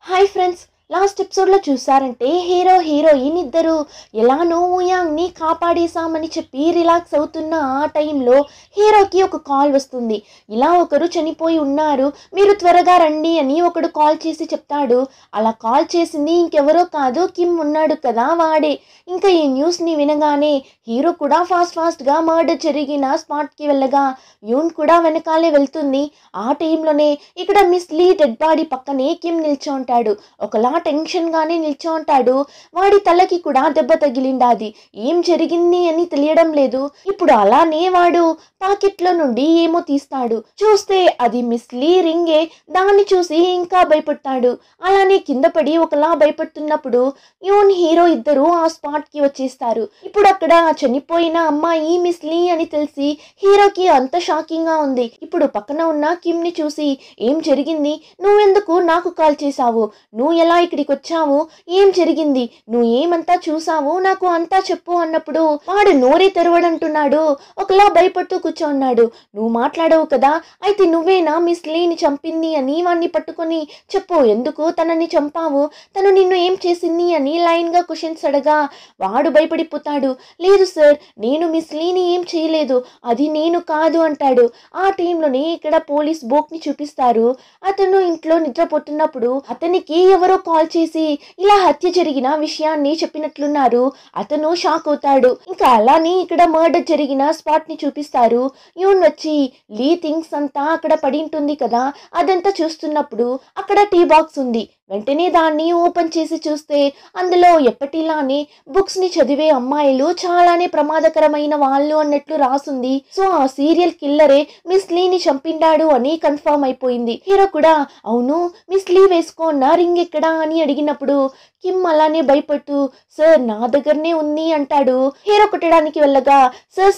Hi friends, last ఎపిసోడ్లో చూసారంటే hero heroine ఇద్దరు ఎలానో ఊయాంగ్ని కాపాడేశామని చెప్పి రిలాక్స్ అవుతున్న ఆ టైంలో హీరోకి ఒక కాల్ వస్తుంది. ఇలా ఒకరు చనిపోయి ఉన్నారు, మీరు త్వరగా రండి అని ఒకడు కాల్ చేసి చెప్తాడు. అలా కాల్ చేసింది ఇంకెవరో కాదు, కిమ్ ఉన్నాడు కదా వాడే. ఇంకా ఈ న్యూస్ని వినగానే హీరో కూడా ఫాస్ట్గా మర్డర్ జరిగిన స్పాట్కి వెళ్ళగా యూన్ కూడా వెనకాలే వెళ్తుంది. ఆ టైంలోనే ఇక్కడ మిస్ లీ డెడ్ బాడీ పక్కనే కిమ్ నిల్చో ఉంటాడు. ఒకలా టెన్షన్గానే నిల్చో ఉంటాడు. వాడి తలకి కూడా దెబ్బ తగిలిండాది. ఏం జరిగింది అని తెలియడం లేదు. ఇప్పుడు అలానే వాడు పాకెట్లో నుండి ఏమో తీస్తాడు. చూస్తే అది మిస్ లీ రింగే. దాన్ని చూసి ఇంకా భయపడతాడు. అలానే కింద పడి ఒకలా భయపడుతున్నప్పుడు యూన్ హీరో ఇద్దరు ఆ స్పాట్కి వచ్చేస్తారు. ఇప్పుడు అక్కడ చనిపోయిన అమ్మాయి మిస్ లీ అని తెలిసి హీరోకి అంత షాకింగ్గా ఉంది. ఇప్పుడు పక్కన ఉన్న కిమ్ని చూసి, ఏం జరిగింది, నువ్వెందుకు నాకు కాల్ చేశావు, నువ్వు ఎలా ఇక్కడికి వచ్చావు, ఏం జరిగింది, నువ్వు ఏమంతా చూసావు, నాకు అంతా చెప్పు అన్నప్పుడు వాడు నోరే తెరవడంటున్నాడు. ఒకలా భయపడుతూ కూర్చోన్నాడు. నువ్వు మాట్లాడవు కదా, అయితే నువ్వేనా మిస్ లీని చంపింది అని వాడిని పట్టుకొని చెప్పు, ఎందుకు తనని చంపావు, తను నిన్ను ఏం చేసింది అని లైన్గా క్వశ్చన్స్ అడగా వాడు భయపడిపోతాడు. లేదు సార్, నేను మిస్ లీని ఏం చేయలేదు, అది నేను కాదు అంటాడు. ఆ టైంలోనే ఇక్కడ పోలీస్ బోక్ని చూపిస్తారు. అతను ఇంట్లో నిద్రపోతున్నప్పుడు అతనికి ఎవరో కాల్ చేసి ఇలా హత్య జరిగిన విషయాన్ని చెప్పినట్లున్నారు. అతను షాక్ అవుతాడు. ఇంకా అలానే ఇక్కడ మర్డర్ జరిగిన స్పాట్ ని చూపిస్తారు. యూన్ వచ్చి లీ థింగ్స్ అంతా అక్కడ పడి ఉంటుంది కదా, అదంతా చూస్తున్నప్పుడు అక్కడ టీ బాక్స్ ఉంది. వెంటనే దాన్ని ఓపెన్ చేసి చూస్తే అందులో ఎప్పటిలానే బుక్స్ ని చదివే అమ్మాయిలు చాలానే ప్రమాదకరమైన వాళ్ళు అన్నట్లు రాసుంది. సో ఆ సీరియల్ కిల్లరే మిస్ లీని చంపిండాడు అని కన్ఫర్మ్ అయిపోయింది. హీరో కూడా అవును, మిస్ లీ వేసుకున్న రింగ్ ఎక్కడా అని అడిగినప్పుడు కిమ్ అలానే భయపడుతూ సార్ నా దగ్గరనే ఉంది అంటాడు. హీరో కొట్టడానికి వెళ్ళగా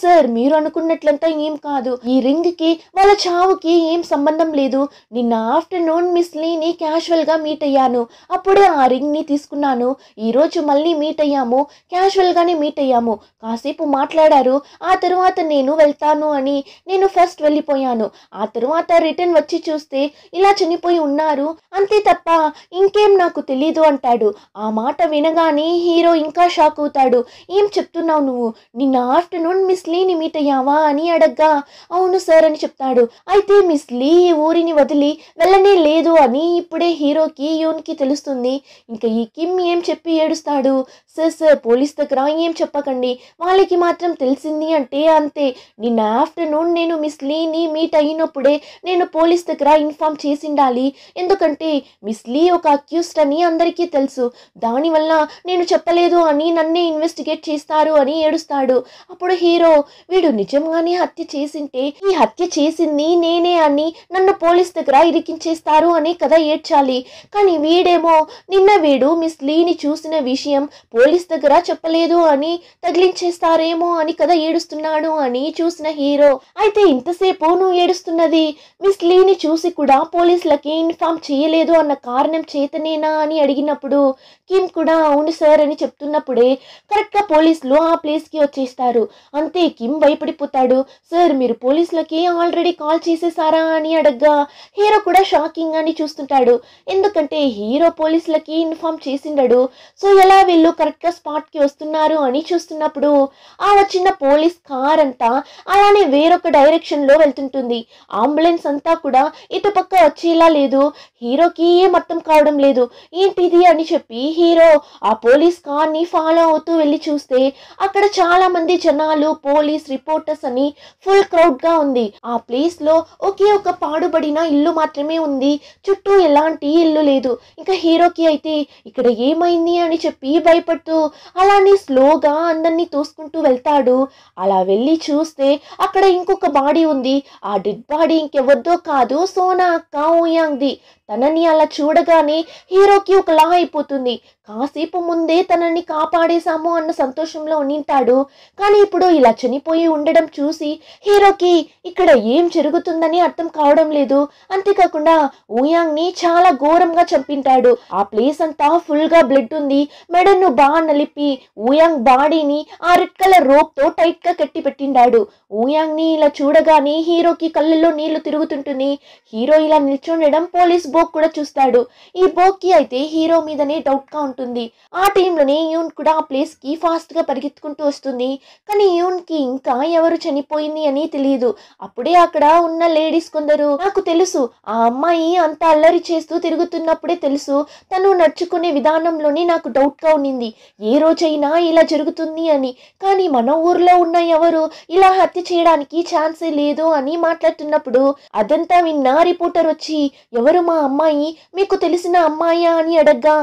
సార్ మీరు అనుకున్నట్లంతా ఏం కాదు, ఈ రింగ్ కి వాళ్ళ చావుకి ఏం సంబంధం లేదు. నిన్న ఆఫ్టర్నూన్ మిస్ లీని క్యాజువల్ గా మీట్ అయ్యాను, అప్పుడే ఆ రింగ్ ని తీసుకున్నాను. ఈ రోజు మళ్ళీ మీట్ అయ్యాము, క్యాజువల్ గానే మీట్ అయ్యాము, కాసేపు మాట్లాడారు. ఆ తరువాత నేను వెళ్తాను అని నేను ఫస్ట్ వెళ్ళిపోయాను. ఆ తరువాత రిటర్న్ వచ్చి చూస్తే ఇలా చనిపోయి ఉన్నారు, అంతే తప్ప ఇంకేం నాకు తెలీదు అంటాడు. ఆ మాట వినగానే హీరో ఇంకా షాక్ అవుతాడు. ఏం చెప్తున్నావు నువ్వు, నిన్న ఆఫ్టర్నూన్ మిస్ లీని మీట్ అయ్యావా అని అడగ్గా అవును సార్ అని చెప్తాడు. అయితే మిస్ లీ ఊరిని వదిలి వెళ్ళనే లేదు అని ఇప్పుడే హీరోకి యూన్కి తెలుస్తుంది. ఇంకా ఈ కిమ్ ఏం చెప్పి ఏడుస్తాడు. సార్ పోలీస్ దగ్గర ఏం చెప్పకండి, వాళ్ళకి మాత్రం తెలిసింది అంటే అంతే. నిన్న ఆఫ్టర్నూన్ నేను మిస్ లీని మీట్ అయినప్పుడే నేను పోలీస్ దగ్గర ఇన్ఫార్మ్ చేసిండాలి. ఎందుకంటే మిస్ లీ ఒక అక్యూస్డ్ అని అందరికీ తెలుసు, దానివల్ల నేను చెప్పలేదు అని నన్నే ఇన్వెస్టిగేట్ చేస్తారు అని ఏడుస్తాడు. అప్పుడు హీరో వీడు నిజంగానే హత్య చేసింటే ఈ హత్య చేసింది నేనే అని నన్ను పోలీస్ దగ్గర ఇరికించేస్తారు అని కదా ఏడ్చాలి. కానీ వీడేమో నిన్న వీడు మిస్ లీని చూసిన విషయం పోలీస్ దగ్గర చెప్పలేదు అని తగిలించేస్తారేమో అని కదా ఏడుస్తున్నాడు అని చూసిన హీరో, అయితే ఇంతసేపు నువ్వు ఏడుస్తున్నది మిస్ లీని చూసి కూడా పోలీసులకి ఇన్ఫార్మ్ చేయలేదు అన్న కారణం చేతనేనా అని అడిగినప్పుడు కిమ్ కూడా అవును సార్ అని చెప్తున్నప్పుడే కరెక్ట్గా పోలీసులు ఆ ప్లేస్కి వచ్చేస్తారు. అంతే కిమ్ భయపడిపోతాడు. సార్ మీరు పోలీసులకి ఆల్రెడీ కాల్ చేసేసారా అని అడగ్గా హీరో కూడా షాకింగ్ అని చూస్తుంటాడు. ఎందుకంటే హీరో పోలీసులకి ఇన్ఫార్మ్ చేసిండడు. సో ఎలా వీళ్ళు కరెక్ట్గా స్పాట్కి వస్తున్నారు అని చూస్తున్నప్పుడు ఆ వచ్చిన పోలీస్ కార్ అంతా అలానే వేరొక డైరెక్షన్లో వెళ్తుంటుంది. అంబులెన్స్ అంతా కూడా ఇటుపక్క వచ్చేలా లేదు. హీరోకి ఏం అర్థం కావడం లేదు, ఏంటిది అని చెప్పి హీరో ఆ పోలీస్ కార్ని ఫాలో అవుతూ వెళ్ళి చూస్తే అక్కడ చాలా మంది జనాలు, పోలీస్ రిపోర్టర్స్ అని ఫుల్ క్రౌడ్ గా ఉంది. ఆ ప్లేస్ లో ఒకే ఒక పాడుబడిన ఇల్లు మాత్రమే ఉంది, చుట్టూ ఎలాంటి ఇల్లు లేదు. ఇంకా హీరోకి అయితే ఇక్కడ ఏమైంది అని చెప్పి భయపడుతూ అలానే స్లోగా అందరినీ తోసుకుంటూ వెళ్తాడు. అలా వెళ్ళి చూస్తే అక్కడ ఇంకొక బాడీ ఉంది. ఆ డెడ్ బాడీ ఇంకెవరిదో కాదు, సోనా అక్క ఊయాంగ్ది. తనని అలా చూడగానే హీరోకి ఒకలా అయిపోతుంది. కాసేపు ముందే తనని కాపాడేశాము అన్న సంతోషంలో ఉండింటాడు. కానీ ఇప్పుడు ఇలా చనిపోయి ఉండడం చూసి హీరోకి ఇక్కడ ఏం జరుగుతుందని అర్థం కావడం లేదు. అంతేకాకుండా ఊయాంగ్ని చాలా ఘోరంగా చంపింటాడు. ఆ ప్లేస్ అంతా ఫుల్ గా బ్లడ్ ఉంది. మెడను బాగా నలిపి ఊయాంగ్ బాడీని ఆ రెడ్ కలర్ రోప్ తో టైట్ గా కట్టి పెట్టిండాడు. ఊయాంగ్ని ఇలా చూడగానే హీరోకి కళ్ళల్లో నీళ్లు తిరుగుతుంటుంది. హీరో ఇలా నిల్చుండడం పోలీస్ బో బోక్ కూడా చూస్తాడు. ఈ బోక్ కి అయితే హీరో మీదనే డౌట్ గా ఉంటుంది. ఆ టైంలోనే యూన్ కూడా ఆ ప్లేస్ కి ఫాస్ట్ గా పరిగెత్తుకుంటూ వస్తుంది. కానీ యూన్ కి ఇంకా ఎవరు చనిపోయింది అని తెలియదు. అప్పుడే అక్కడ ఉన్న లేడీస్ కొందరు, నాకు తెలుసు ఆ అమ్మాయి అంత అల్లరి చేస్తూ తిరుగుతున్నప్పుడే తెలుసు, తను నడుచుకునే విధానంలోనే నాకు డౌట్ గా ఉండింది ఏ రోజైనా ఇలా జరుగుతుంది అని. కానీ మన ఊర్లో ఉన్న ఎవరు ఇలా హత్య చేయడానికి ఛాన్సే లేదు అని మాట్లాడుతున్నప్పుడు అదంతా విన్న రిపోర్టర్ వచ్చి, ఎవరు మా అమ్మాయి, మీకు తెలిసిన అమ్మాయా అని అడగ్గా,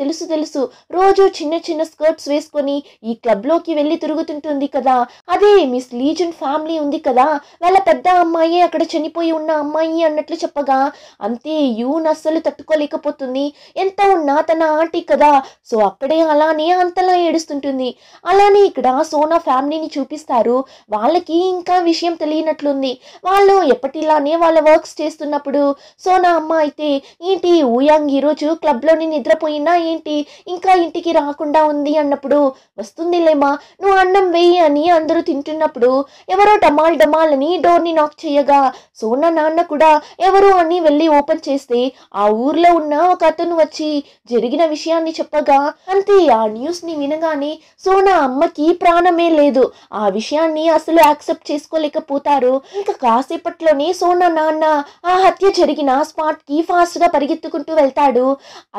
తెలుసు తెలుసు, రోజు చిన్న చిన్న స్కర్ట్స్ వేసుకొని ఈ క్లబ్ లోకి వెళ్ళి తిరుగుతుంటుంది కదా, అదే మిస్ లీజన్ ఫ్యామిలీ ఉంది కదా, వాళ్ళ పెద్ద అమ్మాయి అక్కడ చనిపోయి ఉన్న అమ్మాయి అన్నట్లు చెప్పగా, అంతే యూన్ అస్సలు తట్టుకోలేకపోతుంది. ఎంత ఉన్నా తన ఆంటీ కదా, సో అక్కడే అలానే అంతలా ఏడుస్తుంటుంది. అలానే ఇక్కడ సోనా ఫ్యామిలీని చూపిస్తారు. వాళ్ళకి ఇంకా విషయం తెలియనట్లుంది. వాళ్ళు ఎప్పటిలానే వాళ్ళ వర్క్స్ చేస్తున్నప్పుడు సోనా అమ్మ అయితే, ఏంటి ఊయాంగ్ ఈరోజు క్లబ్లోని నిద్రపోయినా ఏంటి, ఇంకా ఇంటికి రాకుండా ఉంది అన్నప్పుడు, వస్తుందిలేమా నువ్వు అన్నం వెయ్యి అని అందరూ తింటున్నప్పుడు ఎవరో డమాల్ డమాల్ అని డోర్ని నాక్ చేయగా సోనా నాన్న కూడా ఎవరు అని వెళ్ళి ఓపెన్ చేస్తే ఆ ఊర్లో ఉన్న ఒక అతను వచ్చి జరిగిన విషయాన్ని చెప్పగా, అంతే ఆ న్యూస్ ని వినగానే సోనా అమ్మకి ప్రాణమే లేదు. ఆ విషయాన్ని అసలు యాక్సెప్ట్ చేసుకోలేకపోతారు. ఇంకా కాసేపట్లోనే సోనా నాన్న ఆ హత్య జరిగిన స్పాట్ కి ఫాస్ట్ గా పరిగెత్తుకుంటూ వెళ్తాడు.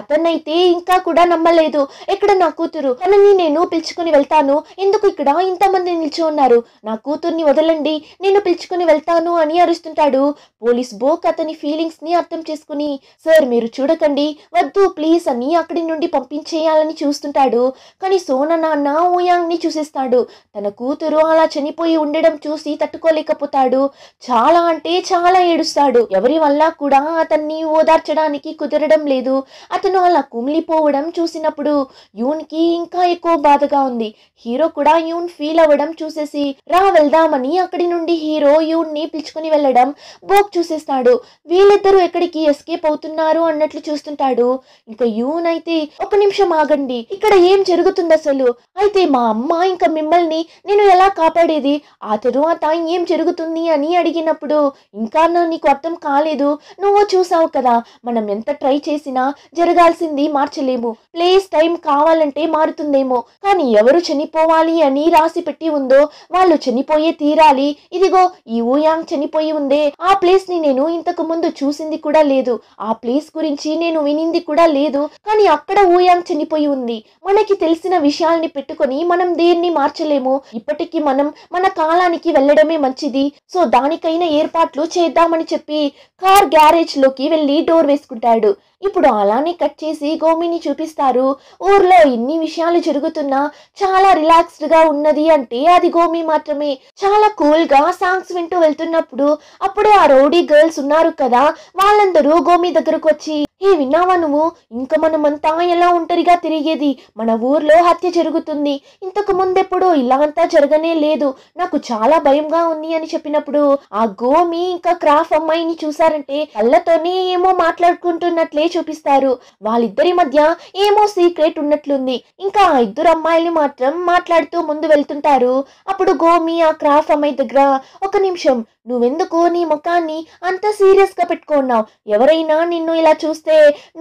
అతనైతే ఇంకా కూడా నమ్మలేదు. ఎక్కడ నా కూతురు, తనని నేను పిలుచుకుని వెళ్తాను, ఎందుకు ఇక్కడ ఇంతమంది నిల్చో ఉన్నారు, నా కూతుర్ని వదలండి, నేను పిలుచుకుని వెళ్తాను అని అరుస్తుంటాడు. పోలీస్ బోక్ అతని ఫీలింగ్స్ ని అర్థం చేసుకుని, సార్ మీరు చూడకండి, వద్దు ప్లీజ్ అని అక్కడి నుండి పంపించేయాలని చూస్తుంటాడు. కానీ సోనా నాన్న ఊయాంగ్ ని చూసేస్తాడు. తన కూతురు అలా చనిపోయి ఉండడం చూసి తట్టుకోలేకపోతాడు. చాలా అంటే చాలా ఏడుస్తాడు. ఎవరి వల్ల కూడా అతన్ని ఓదార్చడానికి కుదరడం లేదు. అతను అలా కుమిలిపోవడం చూసినప్పుడు యూన్ కి ఇంకా ఎక్కువ బాధగా ఉంది. హీరో కూడా యూన్ ఫీల్ అవ్వడం చూసేసి రా వెళ్దామని అక్కడి నుండి హీరో యూన్ ని పిలుచుకుని వెళ్ళడం బోక్ చూసేస్తాడు. వీళ్ళిద్దరూ ఎక్కడికి ఎస్కేప్ అవుతున్నారు అన్నట్లు చూస్తుంటాడు. ఇంకా యూన్ అయితే, ఒక నిమిషం ఆగండి, ఇక్కడ ఏం జరుగుతుంది అసలు, అయితే మా అమ్మ ఇంకా మిమ్మల్ని నేను ఎలా కాపాడేది, ఆ తరువాత ఏం జరుగుతుంది అని అడిగినప్పుడు, ఇంకా నీకు అర్థం కాలేదు, నువ్వు చూసావు కదా, మనం ఎంత ట్రై చేసినా జరగాల్సింది మార్చలేము, ప్లేస్ టైం కావాలంటే మారుతుందేమో, కానీ ఎవరు చనిపోవాలి అని రాసి పెట్టి ఉందో వాళ్ళు చనిపోయే తీరాలి. ఇదిగో ఈ ఊయాంగ్ చనిపోయి ఉందే, ఆ ప్లేస్ ని నేను ఇంతకు ముందు చూసింది కూడా లేదు, ఆ ప్లేస్ గురించి నేను వినింది కూడా లేదు, కానీ అక్కడ ఊయాంగ్ చనిపోయి ఉంది. మనకి తెలిసిన విషయాల్ని పెట్టుకొని మనం దేన్ని మార్చలేము. ఇప్పటికీ మనం మన కాలానికి వెళ్ళడమే మంచిది, సో దానికైనా ఏర్పాట్లు చేద్దామని చెప్పి కార్ గ్యారేజ్ లోకి వెళ్ళి డోర్ వేసుకుంటాడు. ఇప్పుడు అలానే కట్ చేసి గోమిని చూపిస్తారు. ఊర్లో ఇన్ని విషయాలు జరుగుతున్నా చాలా రిలాక్స్డ్ గా ఉన్నది అంటే అది గోమి మాత్రమే. చాలా కూల్ గా సాంగ్స్ వింటూ వెళ్తున్నప్పుడు అప్పుడే ఆ రౌడీ గర్ల్స్ ఉన్నారు కదా, వాళ్ళందరూ గోమి దగ్గరకు వచ్చి, విన్నావా నువ్వు, ఇంకా మనమంతా ఎలా ఒంటరిగా తిరిగేది, మన ఊర్లో హత్య జరుగుతుంది, ఇంతకు ముందెప్పుడు ఇలా అంతా జరగనే లేదు, నాకు చాలా భయంగా ఉంది అని చెప్పినప్పుడు ఆ గోమి ఇంకా క్రాఫ్ అమ్మాయిని చూసారంటే కళ్ళతోనే ఏమో మాట్లాడుకుంటున్నట్లే చూపిస్తారు. వాళ్ళిద్దరి మధ్య ఏమో సీక్రెట్ ఉన్నట్లుంది. ఇంకా ఆ ఇద్దరు అమ్మాయిలు మాత్రం మాట్లాడుతూ ముందు వెళ్తుంటారు. అప్పుడు గోమి ఆ క్రాఫ్ అమ్మాయి దగ్గర, ఒక నిమిషం, నువ్వెందుకు నీ ముఖాన్ని అంత సీరియస్ గా పెట్టుకున్నావు, ఎవరైనా నిన్ను ఇలా చూస్తే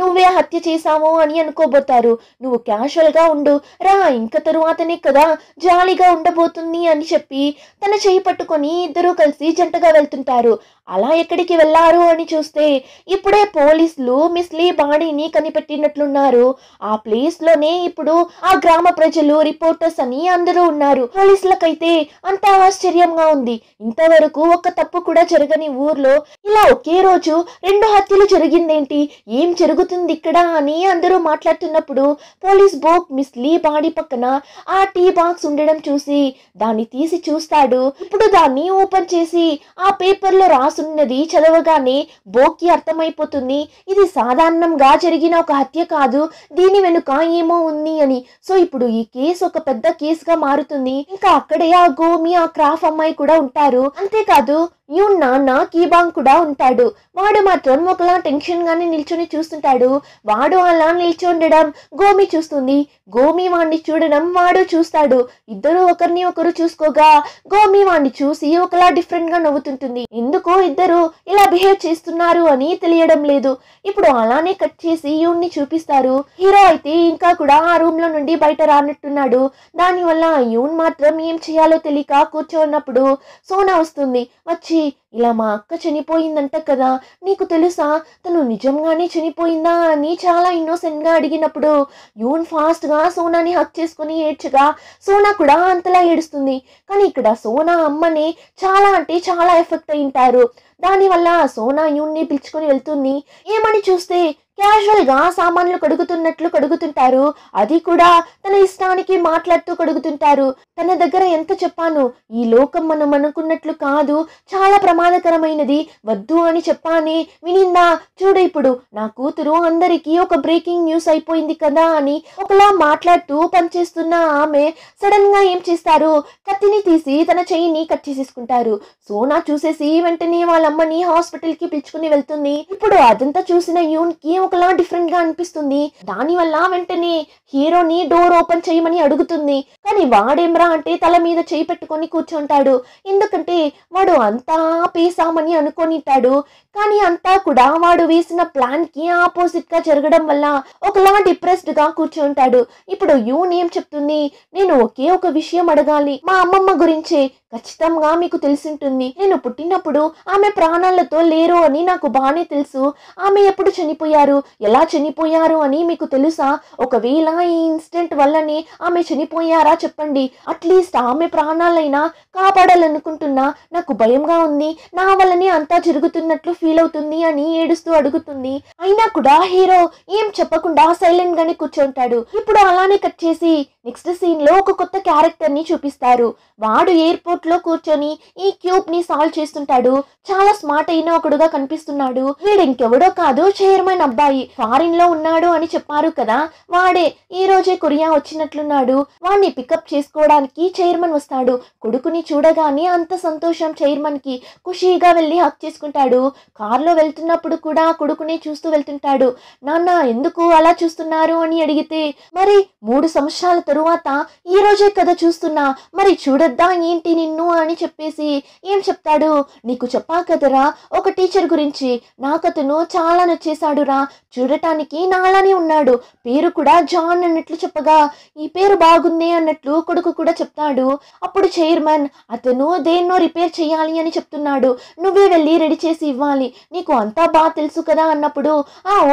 నువ్వే హత్య చేశావు అని అనుకోబోతారు, నువ్వు క్యాషువల్ గా ఉండు రా, ఇంక తరువాతనే కదా జాలీగా ఉండబోతుంది అని చెప్పి తన చేయి పట్టుకొని ఇద్దరూ కలిసి జంటగా వెళ్తుంటారు. అలా ఎక్కడికి వెళ్ళారు అని చూస్తే ఇప్పుడే పోలీసులు మిస్ లీ బాడీని కనిపెట్టినట్లున్నారు. ఆ ప్లేస్ లోనే ఇప్పుడు ఆ గ్రామ ప్రజలు, రిపోర్టర్స్ అని అందరూ ఉన్నారు. పోలీసులకైతే అంత ఆశ్చర్యంగా ఉంది. ఇంతవరకు ఒక తప్పు కూడా జరగని ఊర్లో ఇలా ఒకే రోజు 2 హత్యలు జరిగిందేంటి, ఏం జరుగుతుంది ఇక్కడ అని అందరూ మాట్లాడుతున్నప్పుడు పోలీస్ బోక్ మిస్ లీ బాడీ పక్కన ఆ టీ బాక్స్ ఉండడం చూసి దాన్ని తీసి చూస్తాడు. ఇప్పుడు దాన్ని ఓపెన్ చేసి ఆ పేపర్ లో రాసున్నది చదవగానే బోక్ కి అర్థమైపోతుంది, ఇది సాధారణంగా జరిగిన ఒక హత్య కాదు, దీని వెనుక ఏమో ఉంది అని. సో ఇప్పుడు ఈ కేసు ఒక పెద్ద కేసుగా మారుతుంది. ఇంకా అక్కడే ఆ గోమి, ఆ క్రాఫ్ అమ్మాయి కూడా ఉంటారు. అంతేకాదు యూన్ నాన్న కీబాంగ్ కూడా ఉంటాడు. వాడు మాత్రం ఒకలా టెన్షన్ గానే నిల్చొని చూస్తుంటాడు. వాడు అలా నిల్చి ఉండడం గోమి చూస్తుంది. గోమి వాడిని చూడడం వాడు చూస్తాడు. ఇద్దరు ఒకరిని ఒకరు చూసుకోగా గోమి వాడిని చూసి ఒకలా డిఫరెంట్ గా నవ్వుతుంటుంది. ఎందుకో ఇద్దరు ఇలా బిహేవ్ చేస్తున్నారు అని తెలియడం లేదు. ఇప్పుడు అలానే కట్ చేసి యూన్ ని చూపిస్తారు. హీరో అయితే ఇంకా కూడా ఆ రూమ్ లో నుండి బయట రానట్టున్నాడు. దానివల్ల యూన్ మాత్రం ఏం చేయాలో తెలియక కూర్చోన్నప్పుడు సోనా వస్తుంది. వచ్చి ఇలా మా అక్క చనిపోయిందంట కదా, నీకు తెలుసా తను నిజంగానే చనిపోయిందా అని చాలా ఇన్నోసెంట్ గా అడిగినప్పుడు యూన్ ఫాస్ట్ గా సోనాని హక్ చేసుకుని ఏడ్చగా సోనా కూడా అంతలా ఏడుస్తుంది. కానీ ఇక్కడ సోనా అమ్మని చాలా అంటే చాలా ఎఫెక్ట్ అయింటారు. దానివల్ల సోనా యూన్ ని పిలుచుకొని వెళ్తుంది. ఏమని చూస్తే క్యాజువల్ గా సామాన్లు కడుగుతున్నట్లు కడుగుతుంటారు. అది కూడా తన ఇష్టానికి మాట్లాడుతూ కడుగుతుంటారు. తన దగ్గర ఎంత చెప్పాను, ఈ లోకం మనం అనుకున్నట్లు కాదు, చాలా ప్రమాదకరమైనది, వద్దు అని చెప్పానే వినిందా, చూడు ఇప్పుడు నా కూతురు అందరికీ ఒక బ్రేకింగ్ న్యూస్ అయిపోయింది కదా అని ఒకలా మాట్లాడుతూ పనిచేస్తున్న ఆమె సడన్ గా ఏం చేస్తారు, కత్తిని తీసి తన చెయ్యిని కట్ చేసేసుకుంటారు. సోనా చూసేసి వెంటనే వాళ్ళమ్మని హాస్పిటల్ కి పిలుచుకుని వెళ్తుంది. ఇప్పుడు అదంతా చూసిన యూన్ కి ఒకలా డిఫరెంట్ గా అనిపిస్తుంది. దానివల్ల వెంటనే హీరోని డోర్ ఓపెన్ చేయమని అడుగుతుంది. కానీ వాడేమ్రా అంటే తల మీద చేయి పెట్టుకొని కూర్చుంటాడు. ఎందుకంటే వాడు అంతా పేసామని అనుకొనిటాడు. కానీ అంతా కూడా వాడు వేసిన ప్లాన్ కి ఆపోజిట్ గా జరగడం వల్ల ఒకలా డిప్రెస్డ్ గా కూర్చుంటాడు. ఇప్పుడు యూన్ ఏం చెప్తుంది, నేను ఒకే ఒక విషయం అడగాలి, మా అమ్మమ్మ గురించే. ఖచ్చితంగా మీకు తెలిసింటుంది, నేను పుట్టినప్పుడు ఆమె ప్రాణాలతో లేరు అని నాకు బాగానే తెలుసు. ఆమె ఎప్పుడు చనిపోయారు, ఎలా చనిపోయారు అని మీకు తెలుసా? ఒకవేళ ఈ ఇన్సిడెంట్ వల్లనే ఆమె చనిపోయారా చెప్పండి. అట్లీస్ట్ ఆమె ప్రాణాలైనా కాపాడాలనుకుంటున్నా, నాకు భయంగా ఉంది, నా వల్లనే అంతా జరుగుతున్నట్లు ఫీల్ అవుతుంది అని ఏడుస్తూ అడుగుతుంది. అయినా కూడా హీరో ఏం చెప్పకుండా సైలెంట్ గానే కూర్చుంటాడు. ఇప్పుడు అలానే కట్ చేసి నెక్స్ట్ సీన్ లో ఒక కొత్త క్యారెక్టర్ ని చూపిస్తారు. వాడు ఎయిర్పోర్ట్ లో కూర్చొని ఈ క్యూబ్ ని సాల్వ్ చేస్తుంటాడు. చాలా స్మార్ట్ అయిన ఒకడుగా కనిపిస్తున్నాడు. వీడు ఇంకెవడో కాదు, చైర్మన్ అబ్బాయి. ఫారిన్ లో ఉన్నాడు అని చెప్పారు కదా, వాడే. ఈ రోజే కొరియా వచ్చినట్లున్నాడు. వాడిని పికప్ చేసుకోవడానికి చైర్మన్ వస్తాడు. కొడుకుని చూడగానే అంత సంతోషం చైర్మన్ కి. ఖుషీగా వెళ్ళి హక్ చేసుకుంటాడు. కారులో వెళ్తున్నప్పుడు కూడా కొడుకునే చూస్తూ వెళ్తుంటాడు. నాన్న ఎందుకు అలా చూస్తున్నారు అని అడిగితే, మరి 3 సంవత్సరాల తరువాత ఈ రోజే కదా చూస్తున్నా, మరి చూడొద్దా ఏంటి నిన్ను అని చెప్పేసి ఏం చెప్తాడు, నీకు చెప్పా కదరా ఒక టీచర్ గురించి, నాకతను చాలా నచ్చేశాడురా, చూడటానికి నాలానే ఉన్నాడు, పేరు కూడా జాన్ అన్నట్లు చెప్పగా ఈ పేరు బాగుంది అన్నట్లు కొడుకు కూడా చెప్తాడు. అప్పుడు చైర్మన్, అతను దేన్నో రిపేర్ చేయాలి అని చెప్తున్నాడు, నువ్వే వెళ్ళి రెడీ చేసి ఇవ్వాలి, నీకు అంతా బాగా తెలుసు కదా అన్నప్పుడు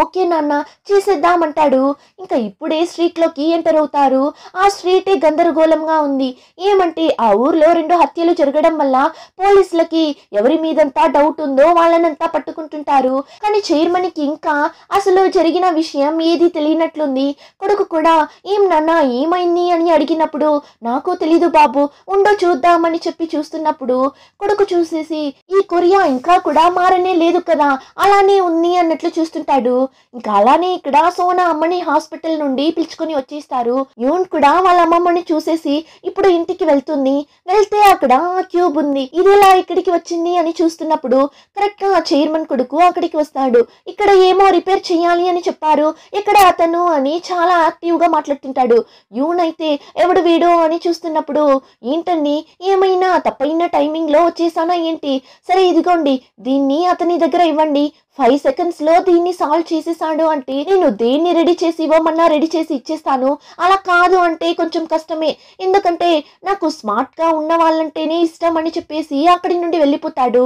ఓకే నాన్న చేసేద్దామంటాడు. ఇంకా ఇప్పుడే స్ట్రీట్ లోకి ఎంటర్ అవుతారు. ఆ స్ట్రీటే గందరగోళంగా ఉంది. ఏమంటే ఆ ఊర్లో 2 హత్యలు జరగడం వల్ల పోలీసులకి ఎవరి మీదంతా డౌట్ ఉందో వాళ్ళనంతా పట్టుకుంటుంటారు. కానీ చైర్మన్ కి ఇంకా అసలు జరిగిన విషయం ఏది తెలియనట్లుంది. కొడుకు కూడా ఏం నాన్న ఏమైంది అని అడిగినప్పుడు, నాకు తెలీదు బాబు, ఉండో చూద్దామని చెప్పి చూస్తున్నప్పుడు కొడుకు చూసేసి ఈ కొరియా ఇంకా కూడా మారనే లేదు కదా, అలానే ఉంది అన్నట్లు చూస్తుంటాడు. ఇంకా అలానే ఇక్కడ సోనా అమ్మని హాస్పిటల్ నుండి పిలుచుకొని వచ్చేస్తారు. యూన్ కూడా వాళ్ళ అమ్మమ్మని చూసేసి ఇప్పుడు ఇంటికి వెళ్తుంది. వెళ్తే అక్కడ క్యూబ్ ఉంది. ఇది ఇలా ఇక్కడికి వచ్చింది అని చూస్తున్నప్పుడు కరెక్ట్ గా చైర్మన్ కొడుకు అక్కడికి వస్తాడు. ఇక్కడ ఏమో రిపేర్ చేయాలి అని చెప్పారు, ఇక్కడ అతను అని చాలా యాక్టివ్ గా మాట్లాడుతుంటాడు. యూన్ అయితే ఎవడు వీడు అని చూస్తున్నప్పుడు, ఏంటండి ఏమైనా తప్పైన టైమింగ్ లో వచ్చేసానా ఏంటి, సరే ఇదిగోండి దీన్ని అతని దగ్గర ఇవ్వండి, 5 సెకండ్స్ లో దీన్ని సాల్వ్ చేసేసాడు అంటే నేను దేన్ని రెడీ చేసి ఇవ్వమన్నా రెడీ చేసి ఇచ్చేస్తాను, అలా కాదు అంటే కొంచెం కష్టమే, ఎందుకంటే నాకు స్మార్ట్ గా ఉన్న వాళ్ళంటేనే ఇష్టం అని చెప్పేసి అక్కడి నుండి వెళ్ళిపోతాడు.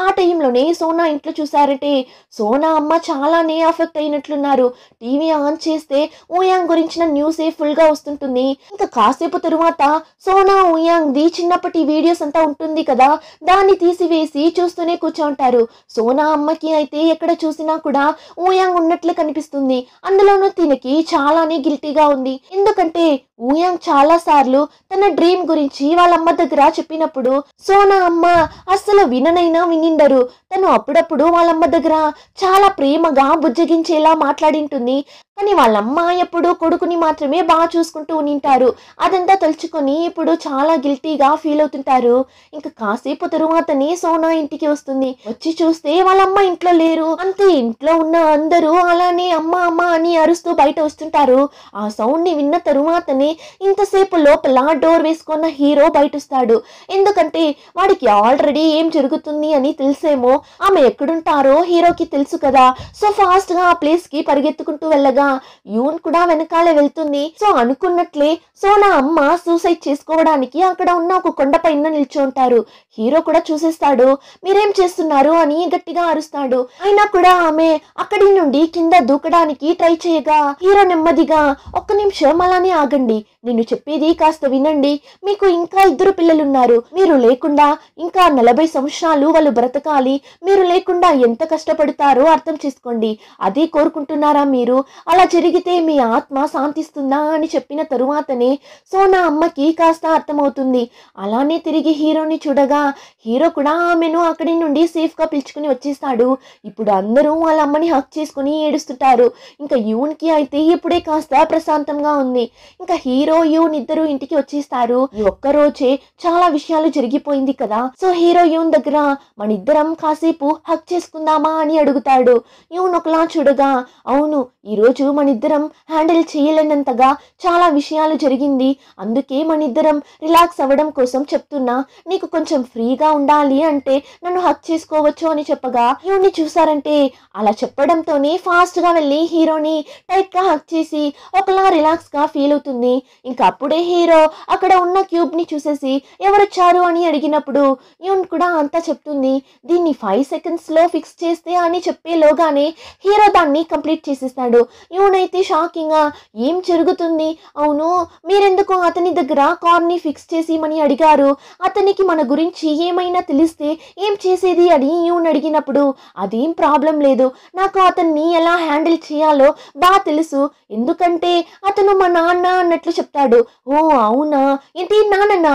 ఆ టైంలోనే సోనా ఇంట్లో చూసారంటే సోనా అమ్మ చాలానే అఫెక్ట్ అయినట్లున్నారు. టీవీ ఆన్ చేస్తే ఊయాంగ్ గురించిన న్యూసే ఫుల్ గా వస్తుంటుంది. ఇంకా కాసేపు తరువాత సోనా ఊయాంగ్ ది చిన్నప్పటి వీడియోస్ అంతా ఉంటుంది కదా, దాన్ని తీసివేసి చూస్తూనే కూర్చోంటారు. సోనా అమ్మకి అయితే ఎక్కడ చూసినా కూడా ఊయాంగ్ ఉన్నట్లు కనిపిస్తుంది. అందులోనూ తినకి చాలానే గిల్టీగా ఉంది. ఎందుకంటే ఊయాంగ్ చాలా సార్లు తన డ్రీమ్ గురించి వాళ్ళ అమ్మ దగ్గర చెప్పినప్పుడు సోనా అమ్మ అస్సలు విననైనా వినిండరు. తను అప్పుడప్పుడు వాళ్ళమ్మ దగ్గర చాలా ప్రేమగా బుజ్జగించేలా మాట్లాడింటుంది. కానీ వాళ్ళమ్మ ఎప్పుడు కొడుకుని మాత్రమే బాగా చూసుకుంటూ ఉనింటారు. అదంతా తలుచుకొని ఇప్పుడు చాలా గిల్టీగా ఫీల్ అవుతుంటారు. ఇంకా కాసేపు తరువాతనే సోనా ఇంటికి వస్తుంది. వచ్చి చూస్తే వాళ్ళమ్మ ఇంట్లో లేరు. అంతే, ఇంట్లో ఉన్న అందరూ అలానే అమ్మ అమ్మ అని అరుస్తూ బయట వస్తుంటారు. ఆ సౌండ్ ని విన్న తరువాతనే ఇంతసేపు లోపల డోర్ వేసుకున్న హీరో బయట వస్తాడు. ఎందుకంటే వాడికి ఆల్రెడీ ఏం జరుగుతుంది అని తెలిసేమో. ఆమె ఎక్కడుంటారో హీరోకి తెలుసు కదా. సో ఫాస్ట్ గా ఆ ప్లేస్ కి పరిగెత్తుకుంటూ వెళ్ళగా యూన్ కూడా వెనకాలే వెళ్తుంది. సో అనుకున్నట్లే సోనా అమ్మ సూసైడ్ చేసుకోవడానికి అక్కడ ఉన్న ఒక కొండపైన నిల్చుంటారు. హీరో కూడా చూసేస్తాడు. మీరేం చేస్తున్నారు అని గట్టిగా అరుస్తాడు. అయినా కూడా ఆమె అక్కడి నుండి కింద దూకడానికి ట్రై చేయగా హీరో నెమ్మదిగా, ఒక్క నిమిషం అలానే ఆగండి, నేను చెప్పేది కాస్త వినండి. మీకు ఇంకా 2 పిల్లలున్నారు. మీరు లేకుండా ఇంకా 40 సంవత్సరాలు వాళ్ళు బ్రతకాలి. మీరు లేకుండా ఎంత కష్టపడతారో అర్థం చేసుకోండి. అదే కోరుకుంటున్నారా మీరు? అలా జరిగితే మీ ఆత్మ శాంతిస్తుందా అని చెప్పిన తరువాతనే సోనా అమ్మకి కాస్త అర్థమవుతుంది. అలానే తిరిగి హీరోని చూడగా హీరో కూడా ఆమెను అక్కడి నుండి సేఫ్ గా పిలుచుకుని వచ్చేస్తాడు. ఇప్పుడు అందరూ వాళ్ళ అమ్మని హక్ చేసుకుని ఏడుస్తుంటారు. ఇంకా యూన్ కి అయితే ఇప్పుడే కాస్త ప్రశాంతంగా ఉంది. ఇంకా హీరో యూన్ ఇద్దరు ఇంటికి వచ్చేస్తారు. ఈ ఒక్క రోజే చాలా విషయాలు జరిగిపోయింది కదా. సో హీరో యూన్ దగ్గర మన ఇద్దరం కాసేపు హక్ చేసుకుందామా అని అడుగుతాడు. యూన్ ఒకలా చూడగా, అవును, ఈ రోజు మన ఇద్దరం హ్యాండిల్ చేయలేనంతగా చాలా విషయాలు జరిగింది. అందుకే మన ఇద్దరం రిలాక్స్ అవ్వడం కోసం చెప్తున్నా. నీకు కొంచెం ఫ్రీగా ఉండాలి అంటే నన్ను హక్ చేసుకోవచ్చు అని చెప్పగా యూని చూసారంటే అలా చెప్పడంతోనే ఫాస్ట్ గా వెళ్ళి హీరోని టైట్ గా హక్ చేసి ఒకలా రిలాక్స్ గా ఫీల్ అవుతుంది. ఇంకా అప్పుడే హీరో అక్కడ ఉన్న క్యూబ్ ని చూసేసి ఎవరొచ్చారు అని అడిగినప్పుడు యూన్ కూడా అంతా చెప్తుంది. దీన్ని 5 సెకండ్స్ లో ఫిక్స్ చేస్తే అని చెప్పేలోగానే హీరో దాన్ని కంప్లీట్ చేసేస్తాడు. యూన్ అయితే షాకింగ్ గా, ఏం జరుగుతుంది? అవును, మీరెందుకు అతని దగ్గర కార్ ని ఫిక్స్ చేసిమని అడిగారు? అతనికి మన గురించి ఏమైనా తెలిస్తే ఏం చేసేది అని యూన్ అడిగినప్పుడు, అదేం ప్రాబ్లం లేదు, నాకు అతన్ని ఎలా హ్యాండిల్ చేయాలో బాగా తెలుసు. ఎందుకంటే అతను మా నాన్న అన్నట్లు చెప్తాడు. ఓ అవునా, ఏంటి నాన్న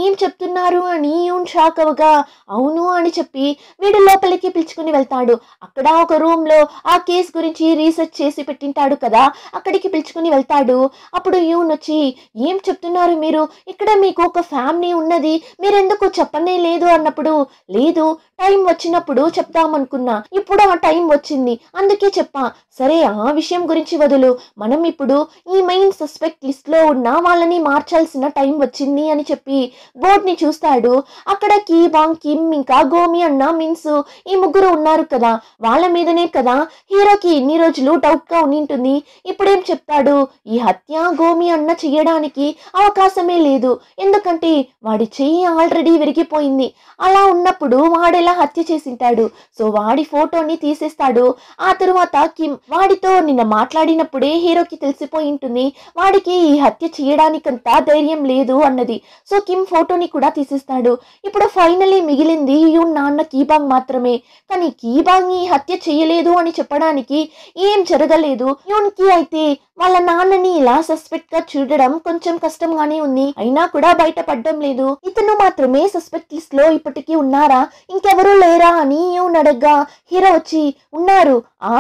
ఏం చెప్తున్నారు అని యూన్ షాక్ అవగా అవును అని చెప్పి వీడు లోపలికి పిలుచుకుని వెళ్తాడు. అక్కడ ఒక రూమ్ లో ఆ కేసు గురించి రీసెర్చ్ చేసి పెట్టింటాడు కదా, అక్కడికి పిలుచుకుని వెళ్తాడు. అప్పుడు యూన్ వచ్చి, ఏం చెప్తున్నారు మీరు? ఇక్కడ మీకు ఒక ఫ్యామిలీ ఉన్నది, మీరెందుకు చెప్పనే లేదు అన్నప్పుడు, లేదు, టైం వచ్చినప్పుడు చెప్దామనుకున్నా, ఇప్పుడు ఆ టైం వచ్చింది అందుకే చెప్పా. సరే ఆ విషయం గురించి వదులు, మనం ఇప్పుడు ఈ మెయిన్ సస్పెక్ట్ లిస్ట్ లో ఉన్న వాళ్ళని మార్చాల్సిన టైం వచ్చింది అని చెప్పి బోర్డ్ ని చూస్తాడు. అక్కడ కీబాంగ్, కిమ్ ఇంకా గోమి అన్న మీన్స్ ఈ ముగ్గురు ఉన్నారు కదా, వాళ్ళ మీదనే కదా హీరోకి ఇన్ని రోజులు డౌట్ గా ఉండింటుంది. ఇప్పుడేం చెప్తాడు, ఈ హత్య గోమి అన్న చేయడానికి అవకాశమే లేదు, ఎందుకంటే వాడి చెయ్యి ఆల్రెడీ విరిగిపోయింది. అలా ఉన్నప్పుడు వాడెలా హత్య చేసింటాడు? సో వాడి ఫోటోని తీసేస్తాడు. ఆ తరువాత కిమ్ వాడితో నిన్న మాట్లాడినప్పుడే హీరోకి తెలిసిపోయి ఉంటుంది వాడికి ఈ హత్య చేయడానికంతా ధైర్యం లేదు అన్నది. సో కిమ్ ఫోటోని కూడా తీసేస్తాడు. ఇప్పుడు ఫైనలీ మిగిలింది యూన్ నాన్న కీబాంగ్ మాత్రమే. కానీ కీబాంగ్ ఈ హత్య చేయలేదు అని చెప్పడానికి ఏం జరగలేదు. యూన్ కి అయితే వాళ్ళ నాన్నని ఇలా సస్పెక్ట్ గా చూడడం కొంచెం కష్టంగానే ఉంది. అయినా కూడా బయటపడడం లేదు. ఇతను మాత్రమే సస్పెక్ట్ లిస్ట్ లో ఇప్పటికీ ఉన్నారా, ఇంకెవరూ లేరా అని యూన్ అడగ్గా హీరో వచ్చి, ఉన్నారు, ఆ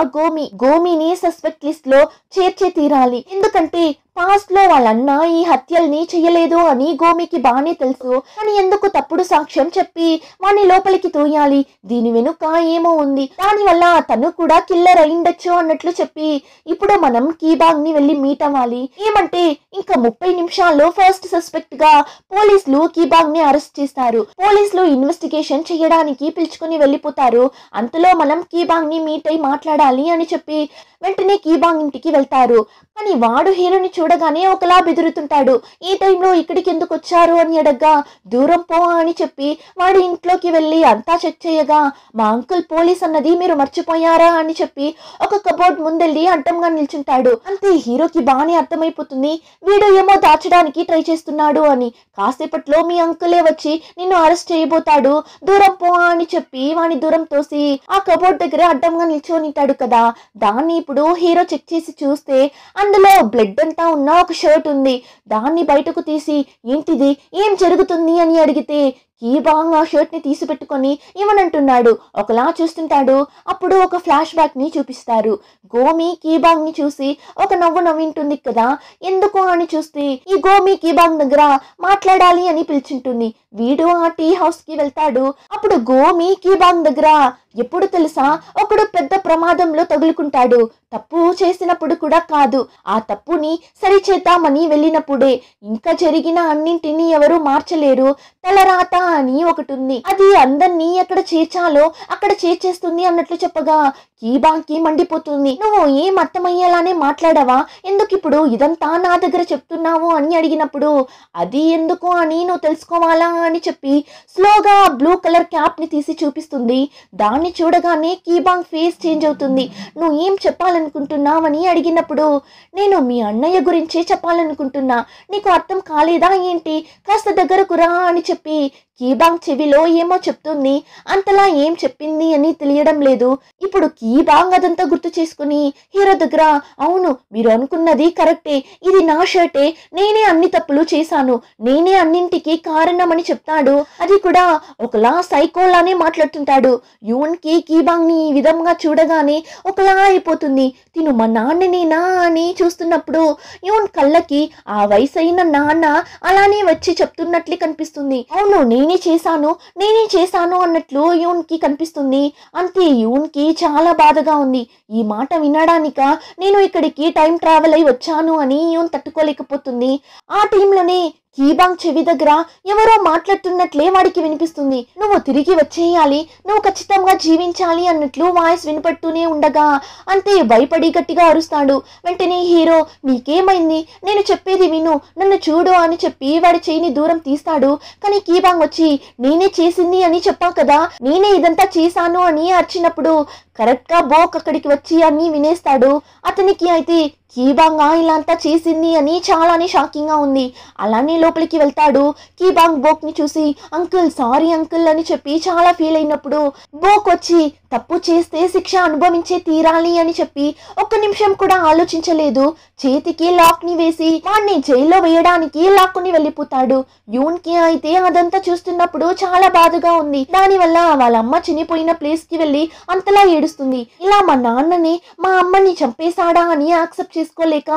గోమిని సస్పెక్ట్ లిస్ట్ లో చేర్చే తీరాలి. ఎందుకంటే పాస్ట్ లో వాళ్ళన్న ఈ హత్యల్ని చెయ్యలేదు అని గోమికి బానే తెలుసు. కానీ ఎందుకు తప్పుడు సాక్ష్యం చెప్పి వాణ్ణి లోపలికి తోయాలి? దీని వెనుక ఏమో ఉంది, దానివల్ల తను కూడా కిల్లర్ అయిండొచ్చు అన్నట్లు చెప్పి ఇప్పుడు మనం కీబాంగ్ ని వెళ్ళి మీట్ అవ్వాలి. ఏమంటే ఇంకా 30 నిమిషాల్లో ఫస్ట్ సస్పెక్ట్ గా పోలీసులు కీబాంగ్ ని అరెస్ట్ చేస్తారు. పోలీసులు ఇన్వెస్టిగేషన్ చేయడానికి పిలుచుకుని వెళ్ళిపోతారు. అంతలో మనం కీబాంగ్ ని మీట్ అయి మాట్లాడాలి అని చెప్పి వెంటనే కీబాంగ్ ఇంటికి వెళ్తారు. కానీ వాడు హీరోని చూడగానే ఒకలా బెదురుతుంటాడు. ఈ టైంలో ఇక్కడికి ఎందుకు వచ్చారు అని అడగ్గా దూరం పో అని చెప్పి వాడి ఇంట్లోకి వెళ్ళి అంతా చెక్ చేయగా మా అంకుల్ పోలీస్ అన్నది మీరు మర్చిపోయారా అని చెప్పి ఒక కబోర్డ్ ముందెళ్ళి అడ్డంగా నిల్చుంటాడు. అంతే, హీరోకి బాగానే అర్థమైపోతుంది వీడు ఏమో దాచడానికి ట్రై చేస్తున్నాడు అని. కాసేపట్లో మీ అంకులే వచ్చి నిన్ను అరెస్ట్ చేయబోతాడు, దూరం పో అని చెప్పి వాని దూరం తోసి ఆ కబోర్డ్ దగ్గర అడ్డంగా నిల్చొనింటాడు కదా. దాన్ని ఇప్పుడు హీరో చెక్ చేసి చూస్తే అందులో బ్లడ్ అంతా ఉన్న ఒక షర్ట్ ఉంది. దాన్ని బయటకు తీసి ఏంటిది, ఏం జరుగుతుంది అని అడిగితే కీబాంగ్ ఆ షర్ట్ ని తీసి పెట్టుకొని ఏమనంటున్నాడు, ఒకలా చూస్తుంటాడు. అప్పుడు ఒక ఫ్లాష్ బ్యాక్ ని చూపిస్తారు. గోమి కీబాంగ్ ని చూసి ఒక నవ్వు నవ్వింటుంది కదా. ఎందుకు అని చూస్తే ఈ గోమి కీబాంగ్ దగ్గర మాట్లాడాలి అని పిలిచింటుంది. వీడు ఆ టీ హౌస్ కి వెళ్తాడు. అప్పుడు గోమి కీబాంగ్ దగ్గర ఎప్పుడు తెలుసా, ఒకడు పెద్ద ప్రమాదంలో తగులుకుంటాడు. తప్పు చేసినప్పుడు కూడా కాదు, ఆ తప్పుని సరిచేద్దామని వెళ్ళినప్పుడే. ఇంకా జరిగిన అన్నింటినీ ఎవరు మార్చలేరు, తలరాత అని ఒకటి ఉంది, అది అందరినీ ఎక్కడ చేర్చాలో అక్కడ చేర్చేస్తుంది అన్నట్లు చెప్పగా కీబాంగ్ కి మండిపోతుంది. నువ్వు ఏం అర్థమయ్యేలానే మాట్లాడవా, ఎందుకు ఇప్పుడు ఇదంతా నా దగ్గర చెప్తున్నావు అని అడిగినప్పుడు అది ఎందుకు అని నువ్వు తెలుసుకోవాలా అని చెప్పి స్లోగా బ్లూ కలర్ క్యాప్ ని తీసి చూపిస్తుంది. దాన్ని చూడగానే కీబాంగ్ ఫేస్ చేంజ్ అవుతుంది. నువ్వు ఏం చెప్పాలనుకుంటున్నావని అడిగినప్పుడు నేను మీ అన్నయ్య గురించే చెప్పాలనుకుంటున్నా, నీకు అర్థం కాలేదా ఏంటి, కాస్త దగ్గరకు రా అని చెప్పి కీబాంగ్ చెవిలో ఏమో చెప్తుంది. అంతలా ఏం చెప్పింది అని తెలియడం లేదు. ఇప్పుడు కీబాంగ్ అదంతా గుర్తు చేసుకుని హీరో దగ్గర, అవును మీరు అనుకున్నది కరెక్టే, ఇది నా షర్టే, నేనే అన్ని తప్పులు చేశాను, నేనే అన్నింటికి కారణమని చెప్తాడు. అది కూడా ఒకలా సైకోలానే మాట్లాడుతుంటాడు. యూన్ కి కీబాంగ్ ని ఈ విధంగా చూడగానే ఒకలా అయిపోతుంది. తిను మా నాన్ననేనా అని చూస్తున్నప్పుడు యూన్ కళ్ళకి ఆ వయసైన నాన్న అలానే వచ్చి చెప్తున్నట్లు కనిపిస్తుంది. అవును నేనే చేశాను అన్నట్లు యూన్ కి కనిపిస్తుంది. అంతే యూన్ కి చాలా బాధగా ఉంది. ఈ మాట వినడానిక నేను ఇక్కడికి టైం ట్రావెల్ అయి వచ్చాను అని యూన్ తట్టుకోలేకపోతుంది. ఆ టైంలోనే కీబాంగ్ చెవి దగ్గర ఎవరో మాట్లాడుతున్నట్లే వాడికి వినిపిస్తుంది. నువ్వు తిరిగి వచ్చేయాలి, నువ్వు ఖచ్చితంగా జీవించాలి అన్నట్లు వాయిస్ వినపడుతూనే ఉండగా అంతే భయపడి గట్టిగా అరుస్తాడు. వెంటనే హీరో, నీకేమైంది, నేను చెప్పేది విను, నన్ను చూడు అని చెప్పి వాడి చేయిని దూరం తీస్తాడు. కానీ కీబాంగ్ వచ్చి నేనే చేసింది అని చెప్పా కదా, నేనే ఇదంతా చేశాను అని అరిచినప్పుడు కరెక్ట్ గా బోక్ అక్కడికి వచ్చి అన్ని వినేస్తాడు. అతనికి అయితే కీబాంగ్ ఇలా అంతా చేసింది అని చాలానే షాకింగ్ గా ఉంది. అలానే లోపలికి వెళ్తాడు. కీబాంగ్ బోక్ ని చూసి అంకుల్ సారీ అంకుల్ అని చెప్పి చాలా ఫీల్ అయినప్పుడు బోక్ వచ్చి తప్పు చేస్తే శిక్ష అనుభవించే తీరాలి అని చెప్పి ఒక్క నిమిషం కూడా ఆలోచించలేదు. చేతికి లాక్ ని వేసి వాడిని జైల్లో వేయడానికి లాక్కుని వెళ్ళిపోతాడు. యూన్ కి అయితే అదంతా చూస్తున్నప్పుడు చాలా బాధగా ఉంది. దానివల్ల వాళ్ళ అమ్మ చనిపోయిన ప్లేస్ కి వెళ్ళి అంతలా ఏడుస్తుంది. ఇలా మా నాన్నని మా అమ్మని చంపేశాడా అని యాక్సెప్ట్ చేసుకోలేక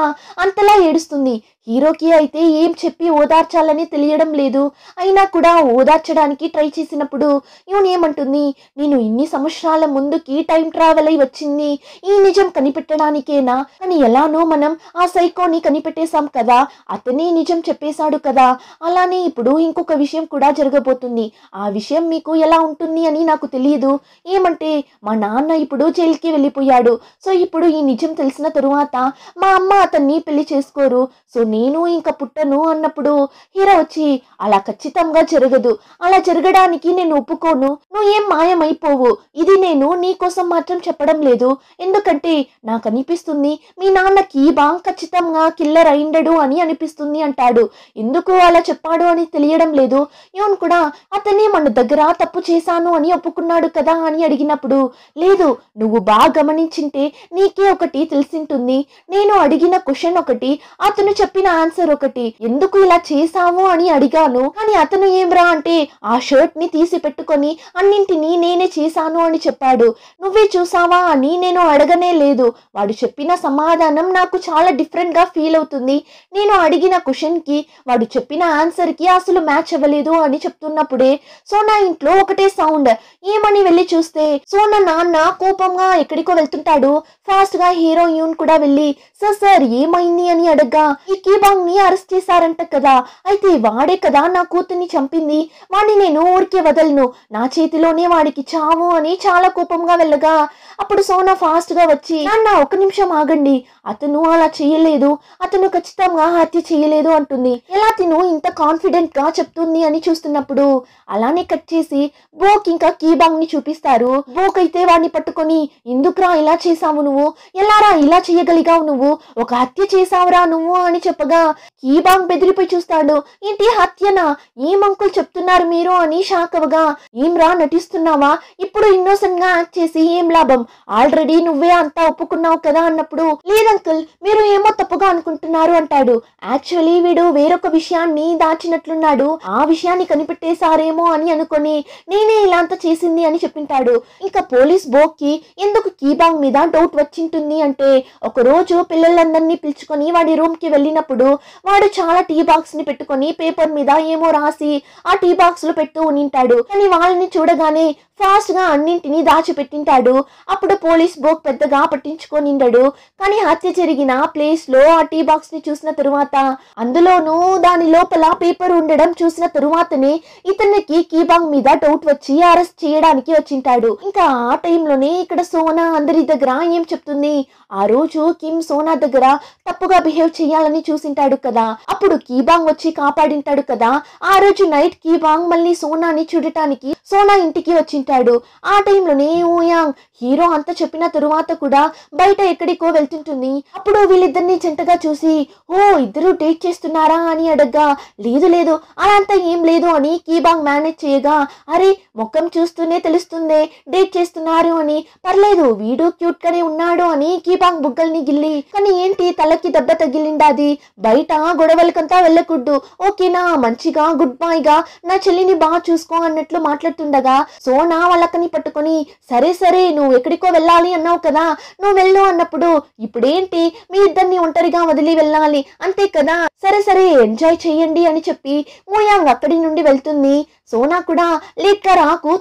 అంతలా ఏడుస్తుంది. హీరోకి అయితే ఏం చెప్పి ఓదార్చాలని తెలియడం లేదు. అయినా కూడా ఓదార్చడానికి ట్రై చేసినప్పుడు యూన్ ఏమంటుంది, నేను ఇన్ని సంవత్సరాల ముందుకి టైం ట్రావెల్ అయి వచ్చింది ఈ నిజం కనిపెట్టడానికేనా, కానీ ఎలానో మనం ఆ సైకోని కనిపెట్టేశాం కదా, అతనే నిజం చెప్పేశాడు కదా, అలానే ఇప్పుడు ఇంకొక విషయం కూడా జరగబోతుంది. ఆ విషయం మీకు ఎలా ఉంటుంది అని నాకు తెలియదు. ఏమంటే మా నాన్న ఇప్పుడు జైలుకి వెళ్ళిపోయాడు. సో ఇప్పుడు ఈ నిజం తెలిసిన తరువాత మా అమ్మ అతన్ని పెళ్లి చేసుకోరు. సో నేను ఇంకా పుట్టను అన్నప్పుడు హీరో వచ్చి అలా ఖచ్చితంగా జరగదు, అలా జరగడానికి నేను ఒప్పుకోను, నువ్వు ఏం మాయమైపోవు, ఇది నేను నీ కోసం మాత్రం చెప్పడం లేదు, ఎందుకంటే నాకు అనిపిస్తుంది మీ నాన్న కీబాంగ్ ఖచ్చితంగా కిల్లర్ అయిండడు అని అనిపిస్తుంది అంటాడు. ఎందుకు అలా చెప్పాడు అని తెలియడం లేదు. యూన్ కూడా అతనే మన దగ్గర తప్పు చేశాను అని ఒప్పుకున్నాడు కదా అని అడిగినప్పుడు లేదు, నువ్వు బాగా గమనించింటే నీకే ఒకటి తెలిసింటుంది, నేను అడిగిన క్వశ్చన్ ఒకటి, అతను చెప్పిన ఆన్సర్ ఒకటి, ఎందుకు ఇలా చేశావు అని అడిగాను, కానీ అతను ఏమ్రా అంటే ఆ షర్ట్ ని తీసి పెట్టుకొని అన్నింటినీ నేనే చేశాను అని చెప్పాడు. నువ్వే చూసావా అని నేను అడగనే లేదు. వాడు చెప్పిన సమాధానం నాకు చాలా డిఫరెంట్ గా ఫీల్ అవుతుంది. నేను అడిగిన క్వశ్చన్ కి వాడు చెప్పిన ఆన్సర్ కి అసలు మ్యాచ్ అవ్వలేదు అని చెప్తున్నప్పుడే సోనా ఇంట్లో ఒకటే సౌండ్. ఏమని వెళ్ళి చూస్తే సోనా నాన్న కోపంగా ఎక్కడికో వెళ్తుంటాడు. ఫాస్ట్ గా హీరో యూన్ కూడా వెళ్ళి సార్ ఏమైంది అని అడగ్గా ఈ కీబాంగ్ ని అరెస్ట్ చేశారంట కదా, అయితే వాడే కదా నా కూతుర్ని చంపింది, వాడిని నేను ఊరికే వదలను, నా చేతిలోనే వాడికి చావు అని చాలా కోపంగా వెళ్ళగా అప్పుడు సోనా ఫాస్ట్ గా వచ్చి నాన్న ఒక నిమిషం ఆగండి, అతను అలా చేయలేదు, అతను ఖచ్చితంగా హత్య చేయలేదు అంటుంది. ఎలా తిను ఇంత కాన్ఫిడెంట్ గా చెప్తుంది అని చూస్తున్నప్పుడు అలానే కట్ చేసి బోక్ ఇంకా కీబాంగ్ ని చూపిస్తారు. బోక్ అయితే వాడిని పట్టుకొని ఎందుకురా ఇలా చేసావు నువ్వు, ఎలారా ఇలా చేయగలిగావు నువ్వు, ఒక హత్య చేసావురా నువ్వు అని చెప్పగా కీబాంగ్ బెదిరిపోయి చూస్తాడు. ఏంటి హత్యనా, ఏం అంకుల్ చెప్తున్నారు మీరు అని షాక్ అవగా ఏం రా నటిస్తున్నావా, ఇప్పుడు ఇన్నోసెంట్ విలన్ గా యాక్ట్ చేసి ఏం లాభం, ఆల్రెడీ నువ్వే అంతా ఒప్పుకున్నావు కదా అన్నప్పుడు, లేదంకుల్ మీరు ఏమో తప్పుగా అనుకుంటున్నారు అంటాడు. యాక్చువల్లీ వీడు వేరొక విషయాన్ని దాచినట్లున్నాడు, ఆ విషయాన్ని కనిపెట్టేశారేమో అని అనుకొని నేనే ఇలా అంతా చేసింది అని చెప్పింటాడు. ఇంకా పోలీస్ బోక్ కి ఎందుకు కీబాంగ్ మీద డౌట్ వచ్చింటుంది అంటే, ఒక రోజు పిల్లలందరినీ పిలుచుకొని వాడి రూమ్ కి వెళ్ళినప్పుడు వాడు చాలా టీ బాక్స్ ని పెట్టుకొని పేపర్ మీద ఏమో రాసి ఆ టీ బాక్స్ లో పెట్టు ఉనింటాడు. కానీ వాళ్ళని చూడగానే ఫాస్ట్ గా అన్నింటినీ దాచిపెట్టింటాడు. అప్పుడు పోలీస్ బోక్ పెద్దగా పట్టించుకొనిండడు. కానీ హత్య జరిగిన ప్లేస్ లో ఆ టీ బాక్స్ ని చూసిన తరువాత, అందులోనూ దాని లోపల పేపర్ ఉండడం చూసిన తరువాతనే ఇతనికి కీబాంగ్ మీద డౌట్ వచ్చి అరెస్ట్ చేయడానికి వచ్చింటాడు. ఇంకా ఆ టైంలోనే ఇక్కడ సోనా అందరి దగ్గర ఏం చెప్తుంది, ఆ రోజు కిమ్ సోనా దగ్గర తప్పుగా బిహేవ్ చేయాలని చూసింటాడు కదా, అప్పుడు కీబాంగ్ వచ్చి కాపాడింటాడు కదా. ఆ రోజు నైట్ కీబాంగ్ మళ్ళీ సోనాని చూడటానికి సోనా ఇంటికి వచ్చింటాడు. ఆ టైంలోనే ఊయాంగ్ హీరో అంతా చెప్పిన తరువాత కూడా బయట ఎక్కడికో వెళ్తుంటుంది. అప్పుడు వీళ్ళిద్దరిని జంటగా చూసి, ఓ ఇద్దరు డేట్ చేస్తున్నారా అని అడగ్గా, లేదు లేదు అలా ఏం లేదు అని కీబాంగ్ మేనేజ్ చేయగా, అరే ముఖం చూస్తూనే తెలుస్తుందే డేట్ చేస్తున్నారు అని, పర్లేదు వీడు క్యూట్ గానే ఉన్నాడు అని కీబాంగ్ బుగ్గల్ని గిల్లి, కానీ ఏంటి తలకి దెబ్బ తగిలిండాది, బయట గొడవలకంతా వెళ్ళకూడదు ఓకేనా, మంచిగా గుడ్ బాయ్ గా నా చెల్లిని బాగా చూసుకో అన్నట్లు మాట్లాడుతుండగా, సోనా వాళ్ళకని పట్టుకొని, సరే సరే నువ్వు ఎక్కడికో వెళ్ళాలి అన్నావు కదా, నువ్వు వెళ్ళు అన్నప్పుడు, ఇప్పుడేంటి మీ ఇద్దరిని ఒంటరిగా వదిలి వెళ్ళాలి అంతే కదా, సరే సరే ఎంజాయ్ చెయ్యండి అని చెప్పి ఊయాంగ్ అక్కడి నుండి వెళ్తుంది. సోనా కూడా లేట్గా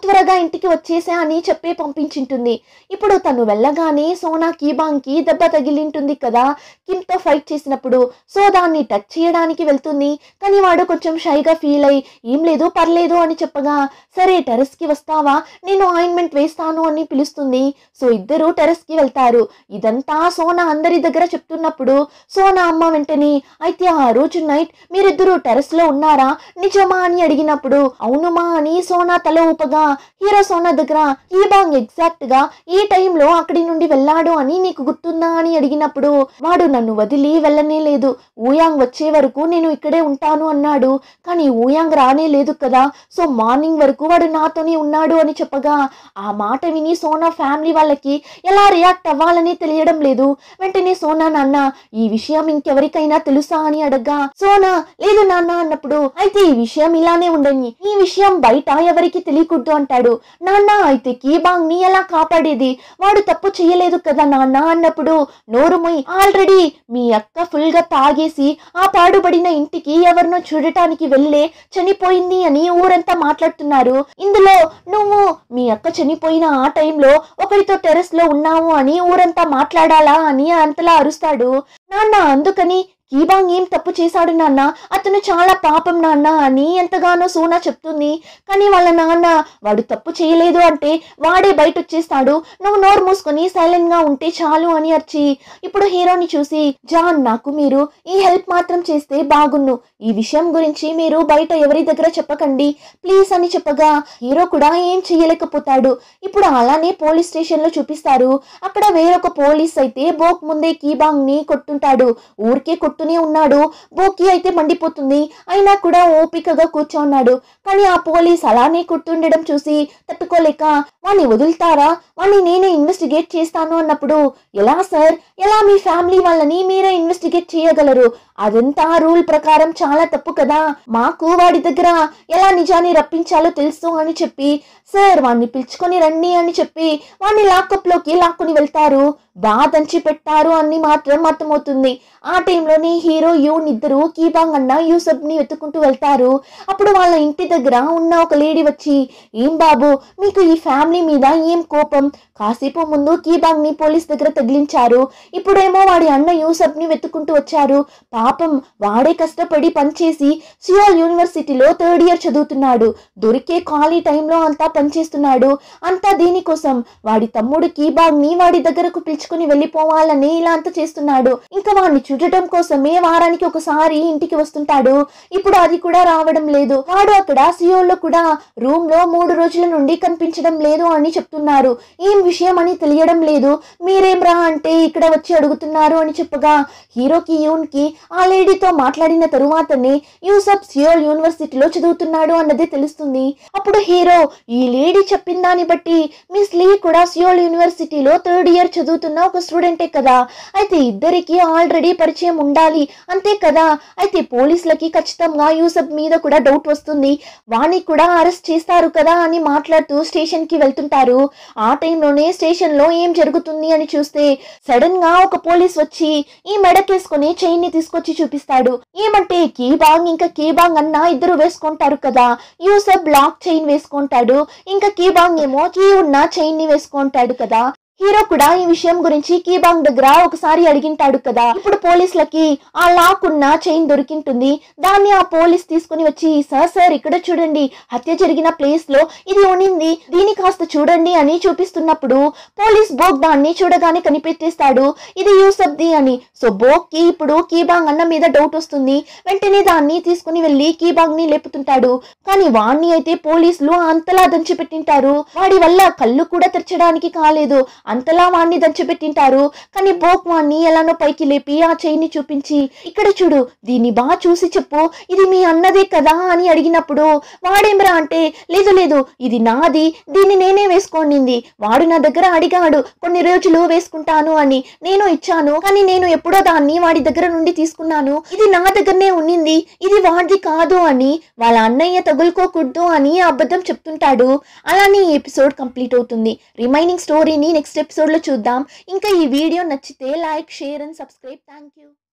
త్వరగా ఇంటికి వచ్చేసా అని చెప్పి పంపించింటుంది. ఇప్పుడు తను వెళ్ళగానే సోనా కీబాంగ్ కి దెబ్బ తగిలింటుంది కదా కిమ్ తో ఫైట్ చేసినప్పుడు, సో దాన్ని టచ్ చేయడానికి వెళ్తుంది. కానీ వాడు కొంచెం షైగా ఫీల్ అయ్యి, ఏం లేదు పర్లేదు అని చెప్పగా, సరే టెర్రస్ కి వస్తావా నేను ఆయింట్మెంట్ వేస్తాను అని పిలుస్తుంది. సో ఇద్దరు టెర్రస్ కి వెళ్తారు. ఇదంతా సోనా అందరి దగ్గర చెప్తున్నప్పుడు సోనా అమ్మ వెంటనే, అయితే ఆ రోజు నైట్ మీరిద్దరు టెర్రస్ లో ఉన్నారా నిజమా అని అడిగినప్పుడు, అవునుమా అని సోనా తల ఊపగా, హీరో సోనా దగ్గర కీబాంగ్ ఎగ్జాక్ట్ గా ఈ టైంలో అక్కడి నుండి వెళ్ళాడు అని నీకు గుర్తుందా అని అడిగినప్పుడు, వాడు నన్ను వదిలి వెళ్ళనే లేదు, ఊయాంగ్ వచ్చే వరకు నేను ఇక్కడే ఉంటాను అన్నాడు. కానీ ఊయాంగ్ రానే లేదు కదా, సో మార్నింగ్ వరకు వాడు నాతోనే ఉన్నాడు అని చెప్పగా, ఆ మాట విని సోనా ఫ్యామిలీ వాళ్ళకి ఎలా రియాక్ట్ అవ్వాలని తెలియడం లేదు. వెంటనే సోనా, నాన్న ఈ విషయం ఇంకెవరికైనా తెలుసా అని అడగ్గా, సోనా లేదు నాన్న అన్నప్పుడు, అయితే ఈ విషయం ఇలానే ఉండని, ఈ విషయం బయట ఎవరికి తెలియకూడదు అంటాడు. నాన్న అయితే కీబాంగ్ ని ఎలా కాపాడేది, వాడు తప్పు చేయలేదు కదా నాన్న అన్నప్పుడు, నోరుమొయ్, ఆల్రెడీ మీ అక్క ఫుల్ గా తాగేసి ఆ పాడుబడిన ఇంటికి ఎవరినో చూడటానికి వెళ్ళే చనిపోయింది అని ఊరంతా మాట్లాడుతున్నారు. ఇందులో నువ్వు మీ అక్క చనిపోయిన ఆ టైంలో ఒకరితో టెర్రస్ లో ఉన్నావు అని ఊరంతా మాట్లాడాలా అని అంతలా అరుస్తాడు. నాన్న అందుకని కీబాంగ్ ఏం తప్పు చేశాడు నాన్న, అతను చాలా పాపం నాన్న అని ఎంతగానో సోనా చెప్తుంది. కానీ వాళ్ళ నాన్న, వాడు తప్పు చేయలేదు అంటే వాడే బయట వచ్చేస్తాడు, నువ్వు నోరు మూసుకొని సైలెంట్ గా ఉంటే చాలు అని అర్చి, ఇప్పుడు హీరోని చూసి, జాన్ నాకు మీరు ఈ హెల్ప్ మాత్రం చేస్తే బాగున్ను, ఈ విషయం గురించి మీరు బయట ఎవరి దగ్గర చెప్పకండి ప్లీజ్ అని చెప్పగా, హీరో కూడా ఏం చేయలేకపోతాడు. ఇప్పుడు అలానే పోలీస్ స్టేషన్ లో చూపిస్తారు. అక్కడ వేరొక పోలీస్ అయితే బోక్ ముందే కీబాంగ్ ని కొట్టుంటాడు. ఊరికే కొట్టునే ఉన్నాడు. బోకి అయితే మండిపోతుంది, అయినా కూడా ఓపికగా కూర్చోన్నాడు. కానీ ఆ పోలీస్ అలానే కొట్టుండడం చూసి తట్టుకోలేక, వాణ్ణి వదులుతారా, వాణ్ణి నేనే ఇన్వెస్టిగేట్ చేస్తాను అన్నప్పుడు, ఎలా సార్, ఎలా మీ ఫ్యామిలీ వాళ్ళని మీరే ఇన్వెస్టిగేట్ చేయగలరు, అదంతా రూల్ ప్రకారం చాలా తప్పు కదా, మాకు వాడి దగ్గర ఎలా నిజాన్ని రప్పించాలో తెలుసు అని చెప్పి, సార్ వాణ్ణి పిలుచుకొని రండి అని చెప్పి వాణ్ణి లాకప్ లోకి లాక్కుని వెళ్తారు. బాగా దంచి పెట్టారు అని మాత్రం అర్థమవుతుంది. ఆ టైంలోనే హీరో యూన్ ఇద్దరు కీబాంగ్ అన్న యూసఫ్ ని వెతుకుంటూ వెళ్తారు. అప్పుడు వాళ్ళ ఇంటి దగ్గర ఉన్న ఒక లేడీ వచ్చి, ఏం బాబు మీకు ఈ ఫ్యామిలీ మీద ఏం కోపం, కాసేపు ముందు కీబాంగ్ ని పోలీస్ దగ్గర తగిలించారు, ఇప్పుడేమో వాడి అన్న యూసఫ్ ని వెతుకుంటూ వచ్చారు, పాపం వాడే కష్టపడి పనిచేసి సియోల్ యూనివర్సిటీలో 3rd ఇయర్ చదువుతున్నాడు, దొరికే ఖాళీ టైంలో అంతా పనిచేస్తున్నాడు, అంతా దీనికోసం వాడి తమ్ముడు కీబాంగ్ ని వాడి దగ్గరకు పిలిచి తప్పించుకుని వెళ్ళిపోవాలని ఇలా అంతా చేస్తున్నాడు. ఇంకా వాడిని చూడటం కోసమే వారానికి ఒకసారి ఇంటికి వస్తుంటాడు. ఇప్పుడు అది కూడా రావడం లేదు. వాడు అక్కడ సియోలో కూడా రూమ్ లో 3 రోజుల నుండి కనిపించడం లేదు అని చెప్తున్నారు. ఏం విషయం అని తెలియడం లేదు. మీరేం రా అంటే ఇక్కడ వచ్చి అడుగుతున్నారు అని చెప్పగా హీరోకి యూన్ కి ఆ లేడీతో మాట్లాడిన తరువాతనే యూసఫ్ సియోల్ యూనివర్సిటీలో చదువుతున్నాడు అన్నది తెలుస్తుంది. అప్పుడు హీరో ఈ లేడీ చెప్పిన దాన్ని బట్టి మిస్ లీ కూడా సియోల్ యూనివర్సిటీలో 3rd ఇయర్ చదువుతున్న ఒక స్టూడెంటే కదా, అయితే ఇద్దరికి ఆల్రెడీ పరిచయం ఉండాలి అంతే కదా, అయితే పోలీసులకి ఖచ్చితంగా యూసఫ్ మీద కూడా డౌట్ వస్తుంది, వాణ్ణి కూడా అరెస్ట్ చేస్తారు కదా అని మాట్లాడుతూ స్టేషన్ కి వెళ్తుంటారు. ఆ టైంలోనే స్టేషన్ లో ఏం జరుగుతుంది అని చూస్తే సడన్ గా ఒక పోలీస్ వచ్చి ఈ మెడకేసుకుని చైన్ ని తీసుకొచ్చి చూపిస్తాడు. ఏమంటే కీబాంగ్ ఇంకా కీబాంగ్ అన్న ఇద్దరు వేసుకుంటారు కదా, యూసఫ్ బ్లాక్ చైన్ వేసుకుంటాడు, ఇంకా కీబాంగ్ ఏమో కీ ఉన్న చైన్ ని వేసుకుంటాడు కదా. హీరో కూడా ఈ విషయం గురించి కీబాంగ్ దగ్గర ఒకసారి అడిగింటాడు కదా. ఇప్పుడు పోలీసులకి ఆ లాక్ ఉన్న చైన్ దొరికింటుంది. దాన్ని ఆ పోలీస్ తీసుకుని వచ్చి సార్ ఇక్కడ చూడండి, హత్య జరిగిన ప్లేస్ లో ఇది ఉనింది, దీన్ని కాస్త చూడండి అని చూపిస్తున్నప్పుడు పోలీస్ బోక్ దాన్ని చూడగానే కనిపెట్టేస్తాడు ఇది యూసఫ్ ది అని. సో బోక్ కి ఇప్పుడు కీబాంగ్ అన్న మీద డౌట్ వస్తుంది. వెంటనే దాన్ని తీసుకుని వెళ్లి కీబాంగ్ ని లేపుతుంటాడు. కానీ వాణ్ణి అయితే పోలీసులు అంతలా దంచిపెట్టింటారు, వాడి వల్ల కళ్ళు కూడా తెరచడానికి కాలేదు, అంతలా వాణ్ణి దంచిపెట్టింటారు. కానీ బోక్ వాణ్ణి ఎలానో పైకి లేపి ఆ చైన్ని చూపించి ఇక్కడ చూడు, దీన్ని బాగా చూసి చెప్పు, ఇది మీ అన్నదే కదా అని అడిగినప్పుడు వాడేమరా అంటే లేదు ఇది నాది, దీన్ని నేనే వేసుకోనింది, వాడు నా దగ్గర అడిగాడు కొన్ని రోజులు వేసుకుంటాను అని, నేను ఇచ్చాను, కానీ నేను ఎప్పుడో దాన్ని వాడి దగ్గర నుండి తీసుకున్నాను, ఇది నా దగ్గరనే ఉన్నింది, ఇది వాడిది కాదు అని వాళ్ళ అన్నయ్య తగులుకోకూడదు అని అబద్ధం చెప్తుంటాడు. అలానే ఈ ఎపిసోడ్ కంప్లీట్ అవుతుంది. రిమైనింగ్ స్టోరీని నెక్స్ట్ ఎపిసోడ్ లో చూద్దాం. ఇంకా ఈ వీడియో నచ్చితే like, share and subscribe. Thank you.